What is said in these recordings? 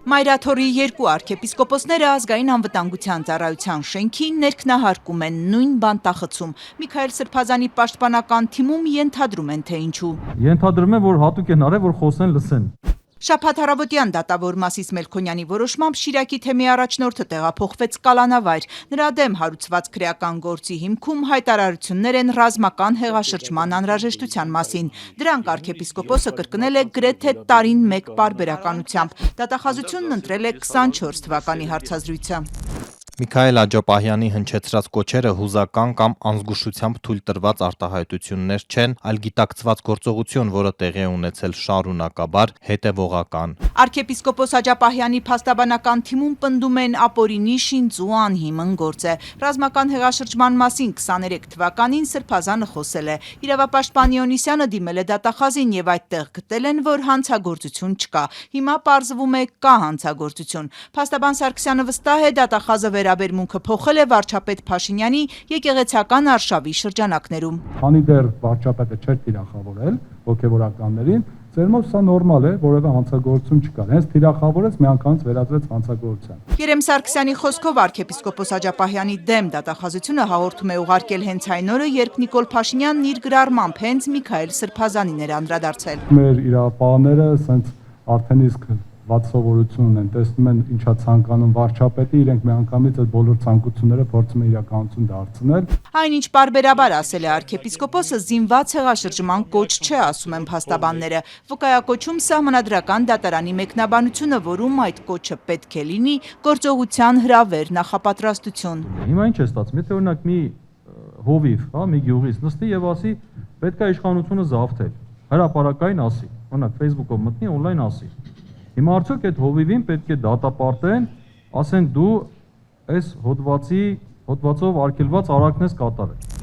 Մայրաթորի երկու արքեպիսկոպոսները ազգային անվտանգության ծառայության շենքին ներքնահարկում են նույն բանտախցում։ Միքայել Սրբազանի պաշտպանական թիմում ենթադրում են, թե ինչու։ Ենթադրում են, որ հատուկ են արել, որ խոսեն, լսեն։ Շաբաթ առավոտյան դատավոր Մասիս Մելքոնյանի որոշմամբ Շիրակի թեմի առաջնորդը տեղափոխվեց կալանավայր։ Նրա դեմ հարուցված քրեական գործի հիմքում հայտարարություններ են ռազմական հեղաշրջման անհրաժեշտության մասին։ Դրանք արքեպիսկոպոսը կրկնել է գրեթե տարին մեկ պարբերականությամբ։ Դատախազությունն ընտրել է 24 թվականի հարցազրույցը։ Միքայել Աջապահյանի հնչեցրած կոչերը հուզական կամ անզգուշությամբ թույլ տրված արտահայտություններ չեն, այլ գիտակցված գործողություն, որը տեղի է ունեցել շարունակաբար, հետևողական։ Արքեպիսկոպոս Աջապահյանի փաստաբանական թիմում պնդում են ապօրինի շինծու անհիմն գործ է։ Ռազմական հեղաշրջման մասին 23 թվականին Սրբազանը խոսել է։ Իրավապաշտպան Իոնիսյանը դիմել է դատախազին եւ այդտեղ գտել են, որ հանցագործություն չկա։ Հիմա պարզվում է կա հանցագործություն։ Փաստաբան Սարգսյանը վստահ է, դատախազը վերաբերմունքը փոխել է վարչապետ Փաշինյանի եկեղեցական արշավի շրջանակներում։ Քանի դեռ վարչապետը չէր թիրախավորել հոգևորականներին, ծերմով սա նորմալ է, որևէ հանցագործություն չկար։ Հենց թիրախավորեց, միանգամից վերածվեց հանցագործության։ Երեմ Սարգսյանի խոսքով արքեպիսկոպոս Աջապահյանի դեմ դատախազությունը հաղորդում է ուղարկել հենց այն օրը, երբ Նիկոլ Փաշինյանն իր գրառմամբ հենց Միքայել Սրբազանին էր անդրադարձել։ Մեր իրավապահները սենց արդեն իսկ վատ սովորություն ունեն, տեսնում են ինչա ցանկանում վարչապետը, իրենք միանգամից այդ բոլոր ցանկությունները փորձում են իրականություն դարձնել։ Այնինչ պարբերաբար ասել է արքեպիսկոպոսը, զինված հեղաշրջման կոչ չէ, ասում են փաստաբանները։ Վկայակոչում սահմանադրական դատարանի մեկնաբանությունը, որում այդ կոչը պետք է լինի գործողության հրավեր նախապատրաստություն։ Հիմա ինչ է ստացվում, եթե օրինակ մի հովիվ, հա, մի գյուղից նստի եւ ասի, պետք է իշխանությունը զավթել, հրապարակային ասի, օրինակ Facebook-ով մտնի, on-line ասի։ Հիմա արդյոք այդ հովիվին պետք է դատապարտեն, ասեն դու այս հոդվածով արգելված արարքն ես կատարել։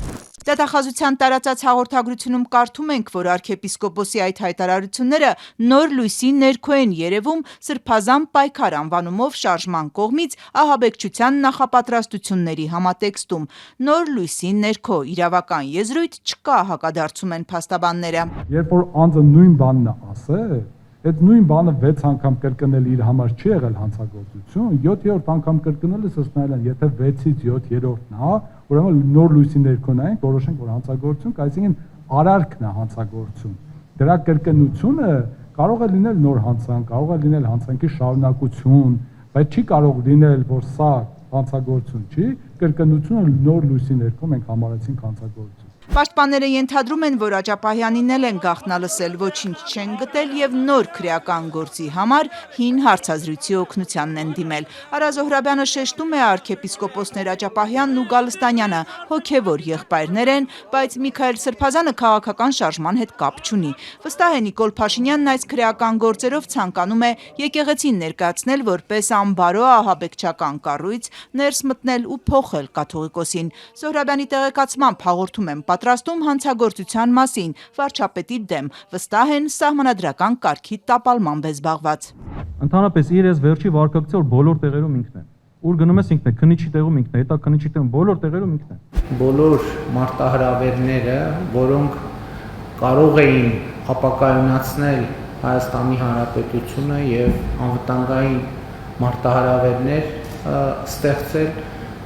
Դատախազության տարածած հաղորդագրությունում կարդում ենք, որ արքեպիսկոպոսի այդ հայտարարությունները նոր լույսի ներքո են երևում Սրբազան պայքար անվանումով շարժման կողմից ահաբեկչության նախապատրաստությունների համատեքստում։ Նոր լույսի ներքո իրավական եզրույթ չկա, հակադարձում են փաստաբանները։ Երբ որ անձը նույն բանն է ասել, այդ նույն բանը 6 անգամ կրկնել իր համար չի եղել հանցագործություն, 7-րդ անգամ կրկնելը սսնայել են, եթե 6-ից 7-րդն է, ուրեմն նոր լույսի ներքո նայենք, որոշենք, որ հանցագործություն, այսինքն արարքն է հանցագործություն։ Դրա կրկնությունը կարող է լինել նոր հանցանք, կարող է լինել հանցանքի շարունակություն, բայց չի կարող լինել, որ սա հանցագործություն չի, կրկնությունը նոր լույսի ներքո մենք համարեցինք հանցագործություն։ Պաշտպանները ենթադրում են, որ Աջապահյանին էլ են գաղտնալսել, ոչինչ չեն գտել եւ նոր քրեական գործի համար հին հարցազրույցի օգնությանն են դիմել։ Արա Զոհրաբյանը շեշտում է արքեպիսկոպոսներ Աջապահյանն ու Գալստանյանը հոգևոր եղբայրներ են, բայց Միքայել Սրբազանը քաղաքական շարժման հետ կապ չունի։ Վստահ է Նիկոլ Փաշինյանն այս քրեական գործերով ցանկանում է եկեղեցին ներկայացնել որպես անբարո ահաբեկչական կառույց, ներս մտնել ու փոխել կաթողիկոսին։ Զոհրաբյանի տեղեկացմամբ հաղորդում են պատրաստում հանցագործության մասին վարչապետի դեմ, վստահ են սահմանադրական կարգի տապալմամբ է զբաղված։ Ընդհանրապես իրենց վերջի վարկակցը որ բոլոր տեղերում ինքն է։ Ուր գնում ես ինքն է, քննիչի տեղում ինքն է, հետա քննիչի տեղում բոլոր տեղերում ինքն է։ Բոլոր մարտահրավերները, որոնք կարող էին ապակայունացնել Հայաստանի Հանրապետությունը եւ անվտանգային մարտահրավերներ ստեղծել,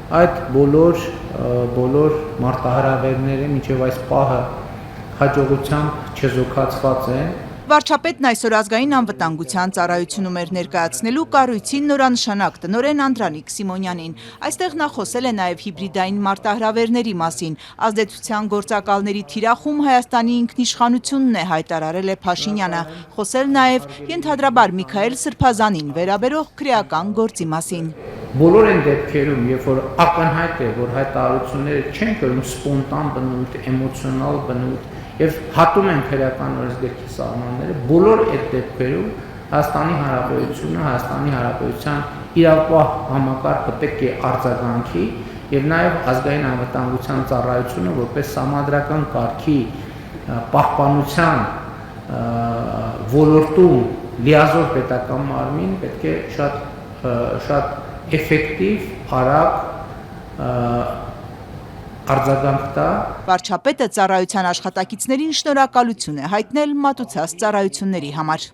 այդ բոլոր մարտահրավերները մինչև այս պահը հաջողությամբ չեզոքացված են։ Վարչապետն այսօր ազգային անվտանգության ծառայությունում էր ներկայացնելու կառույցի նորանշանակ տնօրեն Անդրանիկ Սիմոնյանին։ Այստեղ նա խոսել է նաև հիբրիդային մարտահրավերների մասին։ Ազդեցության գործակալների թիրախում Հայաստանի ինքնիշխանությունն է, հայտարարել է Փաշինյանը։ Խոսել նաև ենթադրաբար Միքայել Սրբազանին վերաբերող քրեական գործի մասին։ Բոլոր այն դեպքերում, երբ որ ակնհայտ է, որ հայտարարությունները չեն կրում սպոնտան բնույթ, էմոցիոնալ բնույթ եւ հատում են քրեական օրենսգրքի սահմանները, բոլոր այդ դեպքերում Հայաստանի Հանրապետությունը, Հայաստանի Հանրապետության իրավապահ համակարգը պետք է արձագանքի եւ նաեւ ազգային անվտանգության ծառայությունը որպես համադրական կարգի պահպանության ոլորտում լիազոր պետական մարմին պետք է շատ էֆեկտիվ, արագ արձագանք տա։ Վարչապետը ծառայության աշխատակիցներին շնորհակալություն է հայտնել մատուցած ծառայությունների համար։